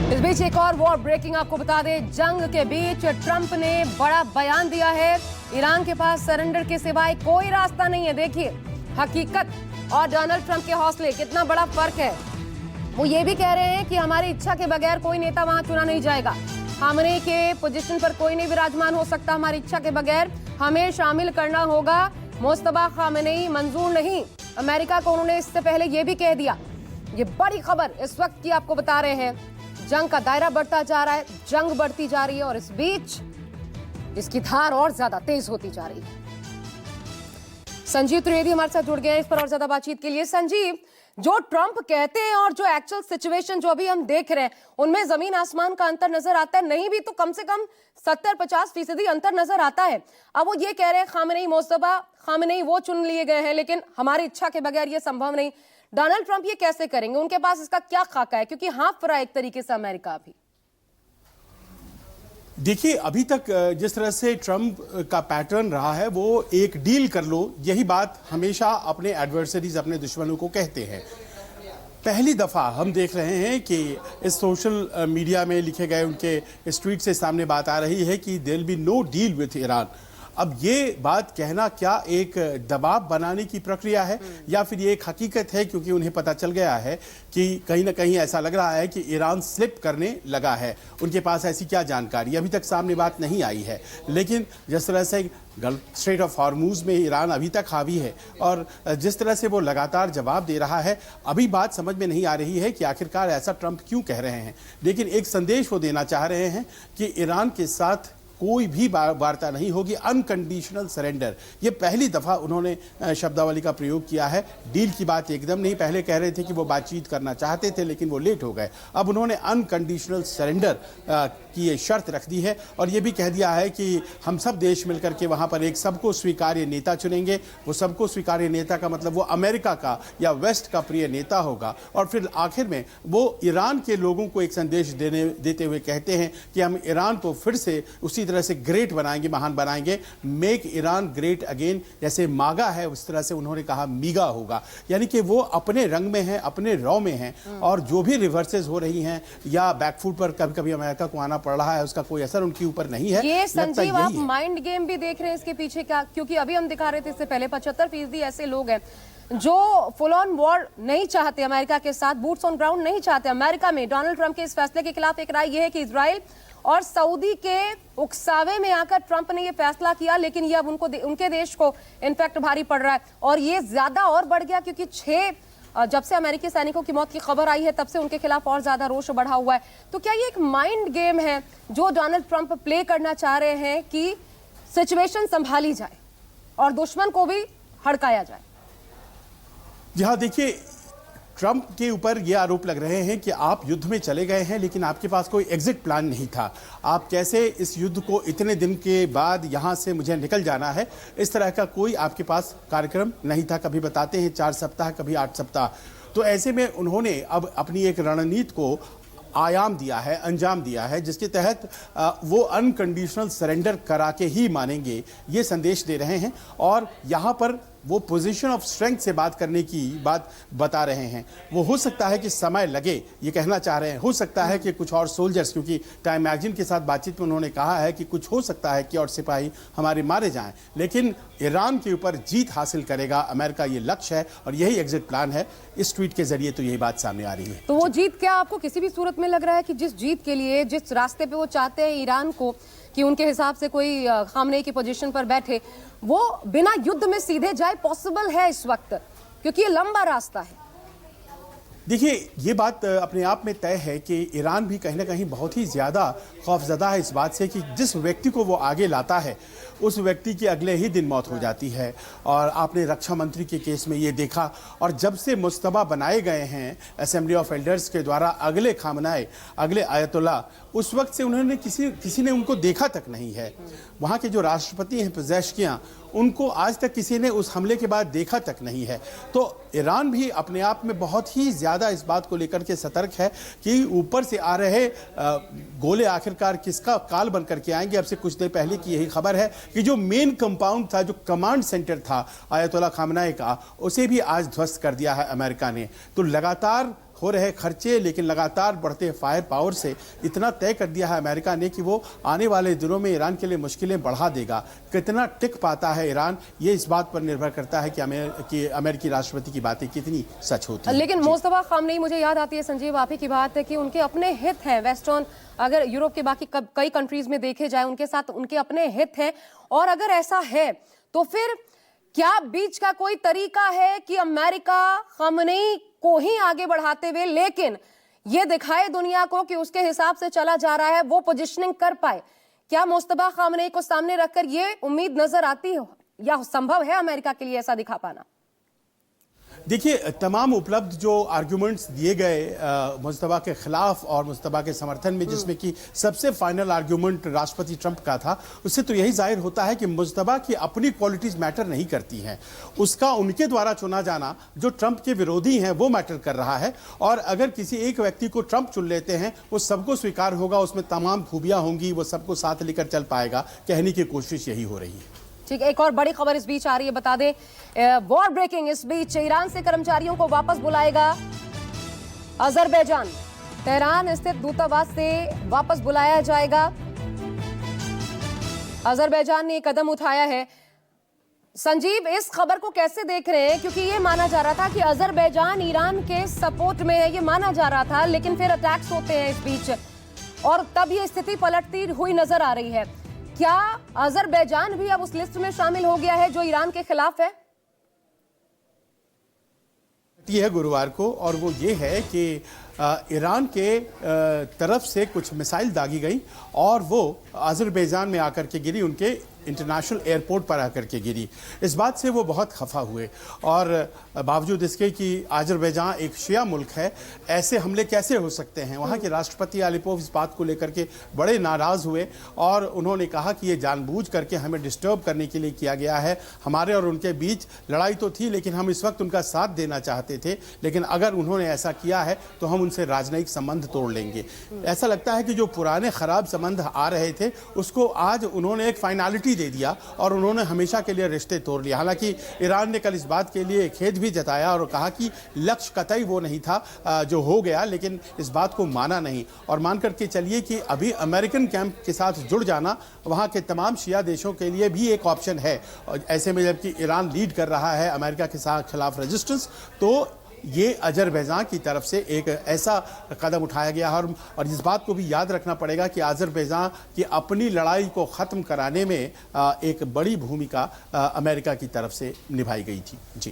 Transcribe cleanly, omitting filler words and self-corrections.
इस बीच एक और वॉर ब्रेकिंग आपको बता दें, जंग के बीच ट्रंप ने बड़ा बयान दिया है। ईरान के पास सरेंडर के सिवाय कोई रास्ता नहीं है। देखिए हकीकत और डोनाल्ड ट्रंप के हौसले, कितना बड़ा फर्क है। वो ये भी कह रहे हैं कि हमारी इच्छा के बगैर कोई नेता वहां चुना नहीं जाएगा। खामनेई के पोजीशन पर कोई नहीं विराजमान हो सकता हमारी इच्छा के बगैर। हमें शामिल करना होगा। मुस्तफा खामनेई मंजूर नहीं। अमेरिका को उन्होंने इससे पहले ये भी कह दिया। ये बड़ी खबर इस वक्त की आपको बता रहे हैं। जंग का दायरा बढ़ता जा रहा है, जंग बढ़ती जा रही है और इस बीच इसकी धार और ज्यादा तेज होती जा रही है। संजीव त्रिवेदी हमारे साथ जुड़ गए हैं इस पर और ज्यादा बातचीत के लिए। संजीव, जो ट्रंप कहते हैं और जो एक्चुअल सिचुएशन जो अभी हम देख रहे हैं, उनमें जमीन आसमान का अंतर नजर आता है। नहीं भी तो कम से कम 70-50% अंतर नजर आता है। अब वो ये कह रहे हैं खामनेई, मुस्तफा खामनेई वो चुन लिए गए हैं, लेकिन हमारी इच्छा के बगैर ये संभव नहीं। डोनाल्ड ट्रंप ये कैसे करेंगे? उनके पास इसका क्या खाका है? क्योंकि हाँफ रहा है एक तरीके से अमेरिका भी। देखिए, अभी तक जिस तरह से ट्रंप का पैटर्न रहा है, वो एक डील कर लो, यही बात हमेशा अपने एडवर्सरीज, अपने दुश्मनों को कहते हैं। पहली दफ़ा हम देख रहे हैं कि इस सोशल मीडिया में लिखे गए उनके इस ट्वीट से सामने बात आ रही है कि there will be no deal with Iran. अब ये बात कहना क्या एक दबाव बनाने की प्रक्रिया है या फिर ये एक हकीकत है, क्योंकि उन्हें पता चल गया है कि कहीं ना कहीं ऐसा लग रहा है कि ईरान स्लिप करने लगा है। उनके पास ऐसी क्या जानकारी अभी तक सामने बात नहीं आई है। लेकिन जिस तरह से गल्फ स्ट्रेट ऑफ हॉर्मूज में ईरान अभी तक हावी है और जिस तरह से वो लगातार जवाब दे रहा है, अभी बात समझ में नहीं आ रही है कि आखिरकार ऐसा ट्रंप क्यों कह रहे हैं। लेकिन एक संदेश वो देना चाह रहे हैं कि ईरान के साथ कोई भी वार्ता नहीं होगी, अनकंडीशनल सरेंडर। ये पहली दफा उन्होंने शब्दावली का प्रयोग किया है। डील की बात एकदम नहीं। पहले कह रहे थे कि वो बातचीत करना चाहते थे लेकिन वो लेट हो गए। अब उन्होंने अनकंडीशनल सरेंडर की ये शर्त रख दी है और ये भी कह दिया है कि हम सब देश मिलकर के वहां पर एक सबको स्वीकार्य नेता चुनेंगे। वो सबको स्वीकार्य नेता का मतलब वो अमेरिका का या वेस्ट का प्रिय नेता होगा। और फिर आखिर में वो ईरान के लोगों को एक संदेश देते हुए कहते हैं कि हम ईरान को फिर से उसी तरह से ग्रेट बनाएंगे, महान बनाएंगे। मेक ईरान ग्रेट अगेन, जैसे मागा है उस तरह से उन्होंने कहा मीगा होगा। यानी कि वो अपने रंग में है, अपने रॉ में है और जो भी रिवर्सेस हो रही हैं या बैकफुट पर कभी कभी अमेरिका को आना पड़ रहा है, उसका कोई असर उनके ऊपर नहीं है। ये संजीव, आप माइंड गेम भी देख रहे हैं इसके पीछे क्या? क्योंकि अभी हम दिखा रहे थे इससे पहले 75% ऐसे लोग हैं जो फुल ऑन वॉर नहीं चाहते अमेरिका के साथ, बूट्स ऑन ग्राउंड नहीं चाहते। अमेरिका में डोनाल्ड ट्रंप के इस फैसले के खिलाफ एक राय यह है कि इजराइल और सऊदी के उकसावे में आकर ट्रंप ने यह फैसला किया, लेकिन यह अब उनके देश को इनफैक्ट भारी पड़ रहा है। और ये ज्यादा और बढ़ गया क्योंकि जब से अमेरिकी सैनिकों की मौत की खबर आई है तब से उनके खिलाफ और ज्यादा रोष बढ़ा हुआ है। तो क्या ये एक माइंड गेम है जो डोनाल्ड ट्रंप प्ले करना चाह रहे हैं कि सिचुएशन संभाली जाए और दुश्मन को भी हड़काया जाए? यहां देखिए, ट्रंप के ऊपर यह आरोप लग रहे हैं कि आप युद्ध में चले गए हैं लेकिन आपके पास कोई एग्जिट प्लान नहीं था। आप कैसे इस युद्ध को इतने दिन के बाद यहां से मुझे निकल जाना है, इस तरह का कोई आपके पास कार्यक्रम नहीं था। कभी बताते हैं 4 सप्ताह, कभी 8 सप्ताह। तो ऐसे में उन्होंने अब अपनी एक रणनीति को आयाम दिया है, अंजाम दिया है, जिसके तहत वो अनकंडीशनल सरेंडर करा के ही मानेंगे, ये संदेश दे रहे हैं। और यहाँ पर वो पोजीशन ऑफ स्ट्रेंथ से बात करने की बात बता रहे हैं। वो हो सकता है कि समय लगे, ये कहना चाह रहे हैं। हो सकता है कि कुछ और सोल्जर्स, क्योंकि टाइम मैगजीन के साथ बातचीत में उन्होंने कहा है कि कुछ हो सकता है कि और सिपाही हमारे मारे जाएं, लेकिन ईरान के ऊपर जीत हासिल करेगा अमेरिका, ये लक्ष्य है और यही एग्जिट प्लान है। इस ट्वीट के जरिए तो यही बात सामने आ रही है। तो वो जीत क्या आपको किसी भी सूरत में लग रहा है कि जिस जीत के लिए, जिस रास्ते पे वो चाहते हैं ईरान को कि उनके हिसाब से कोई खामनेई की पोजीशन पर बैठे, वो बिना युद्ध में सीधे जाए पॉसिबल है इस वक्त? क्योंकि ये लंबा रास्ता है। देखिए, ये बात अपने आप में तय है कि ईरान भी कहीं ना कहीं बहुत ही ज़्यादा खौफजदा है इस बात से कि जिस व्यक्ति को वो आगे लाता है उस व्यक्ति की अगले ही दिन मौत हो जाती है। और आपने रक्षा मंत्री के केस में ये देखा। और जब से मुस्तबा बनाए गए हैं असेंबली ऑफ एल्डर्स के द्वारा अगले खामनाए, अगले आयतुल्ला, उस वक्त से उन्होंने किसी ने उनको देखा तक नहीं है। वहाँ के जो राष्ट्रपति हैं पेजेश्कियां, उनको आज तक किसी ने उस हमले के बाद देखा तक नहीं है। तो ईरान भी अपने आप में बहुत ही ज़्यादा इस बात को लेकर के सतर्क है कि ऊपर से आ रहे गोले आखिरकार किसका काल बन करके आएंगे। अब से कुछ देर पहले की यही खबर है कि जो मेन कंपाउंड था, जो कमांड सेंटर था आयतुल्ला खामनेई का, उसे भी आज ध्वस्त कर दिया है अमेरिका ने। तो लगातार हो रहे खर्चे, लेकिन लगातार बढ़ते फायर पावर से इतना तय कर दिया है अमेरिका ने कि वो आने वाले दिनों में ईरान के लिए मुश्किलें बढ़ा देगा। कितना टिक पाता है ईरान, ये इस बात पर निर्भर करता है कि अमेरिकी राष्ट्रपति की बातें कितनी सच होती हैं। लेकिन मुस्तफा खामनेई, मुझे याद आती है संजीव आप ही की बात है कि उनके अपने हित हैं, वेस्टर्न अगर यूरोप के बाकी कई कंट्रीज में देखे जाए उनके साथ उनके अपने हित हैं, और अगर ऐसा है तो फिर क्या बीच का कोई तरीका है कि अमेरिका खामनेई को ही आगे बढ़ाते हुए लेकिन ये दिखाए दुनिया को कि उसके हिसाब से चला जा रहा है, वो पोजिशनिंग कर पाए? क्या मुस्तफा खामनेई को सामने रखकर ये उम्मीद नजर आती है या संभव है अमेरिका के लिए ऐसा दिखा पाना? देखिए, तमाम उपलब्ध जो आर्ग्यूमेंट्स दिए गए मुस्तफा के खिलाफ और मुस्तफा के समर्थन में, जिसमें कि सबसे फाइनल आर्ग्यूमेंट राष्ट्रपति ट्रंप का था, उससे तो यही जाहिर होता है कि मुस्तफा की अपनी क्वालिटीज मैटर नहीं करती हैं। उसका उनके द्वारा चुना जाना, जो ट्रंप के विरोधी हैं, वो मैटर कर रहा है। और अगर किसी एक व्यक्ति को ट्रंप चुन लेते हैं, वो सबको स्वीकार होगा, उसमें तमाम खूबियां होंगी, वो सबको साथ लेकर चल पाएगा। कहने की कोशिश यही हो रही है। ठीक है, एक और बड़ी खबर इस बीच आ रही है, बता दे, वॉर ब्रेकिंग इस बीच ईरान से कर्मचारियों को वापस बुलाएगा अजरबैजान। तेहरान स्थित दूतावास से वापस बुलाया जाएगा। अजरबैजान ने कदम उठाया है। संजीव, इस खबर को कैसे देख रहे हैं? क्योंकि ये माना जा रहा था कि अजरबैजान ईरान के सपोर्ट में है, ये माना जा रहा था, लेकिन फिर अटैक्स होते हैं इस बीच और तब ये स्थिति पलटती हुई नजर आ रही है। क्या अजरबैजान भी अब उस लिस्ट में शामिल हो गया है जो ईरान के खिलाफ है? ये है गुरुवार को, और वो ये है कि ईरान के तरफ से कुछ मिसाइल दागी गई और वो अजरबैजान में आकर के गिरी, उनके इंटरनेशनल एयरपोर्ट पर आकर के गिरी। इस बात से वो बहुत खफा हुए, और बावजूद इसके कि अजरबैजान एक शिया मुल्क है, ऐसे हमले कैसे हो सकते हैं। वहाँ के राष्ट्रपति अलीपोव इस बात को लेकर के बड़े नाराज़ हुए और उन्होंने कहा कि ये जानबूझ करके हमें डिस्टर्ब करने के लिए किया गया है। हमारे और उनके बीच लड़ाई तो थी, लेकिन हम इस वक्त उनका साथ देना चाहते थे, लेकिन अगर उन्होंने ऐसा किया है तो हम उनसे राजनयिक संबंध तोड़ लेंगे। ऐसा लगता है कि जो पुराने खराब संबंध आ रहे थे, उसको आज उन्होंने एक फाइनलिटी दे दिया और उन्होंने हमेशा के लिए रिश्ते तोड़ लिया। हालांकि ईरान ने कल इस बात के लिए खेद भी जताया और कहा कि लक्ष्य कतई वो नहीं था जो हो गया, लेकिन इस बात को माना नहीं। और मान करके चलिए कि अभी अमेरिकन कैंप के साथ जुड़ जाना वहाँ के तमाम शिया देशों के लिए भी एक ऑप्शन है। ऐसे में जबकि ईरान लीड कर रहा है अमेरिका के साथ खिलाफ रेजिस्टेंस, तो ये अजरबैजान की तरफ से एक ऐसा कदम उठाया गया है। और इस बात को भी याद रखना पड़ेगा कि अजरबैजान की अपनी लड़ाई को ख़त्म कराने में एक बड़ी भूमिका अमेरिका की तरफ से निभाई गई थी। जी।